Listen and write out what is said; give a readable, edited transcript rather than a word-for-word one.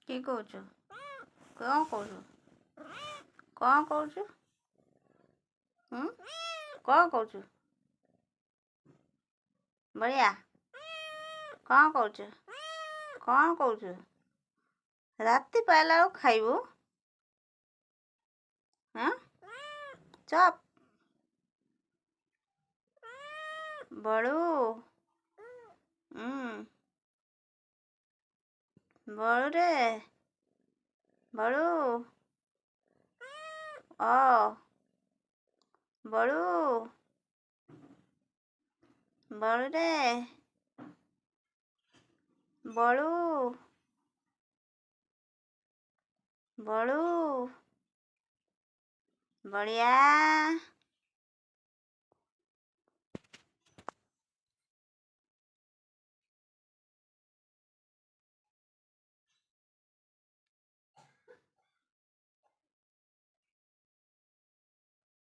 କି କହୁଛୁ? କ'ଣ କହୁଛୁ? କ'ଣ କହୁଛୁ? କ'ଣ କହୁଛୁ? ବଳିଆ କ'ଣ କହୁଛୁ? କ'ଣ କହୁଛୁ? ରାତି ପାଇଲା ବେଳକୁ ଖାଇବୁ? ଚପ୍ ବଳୁ ବଳୁରେ ବଳୁ ବଳୁ ବଳୁରେ ବଳୁ ବଳୁ ବଳିଆ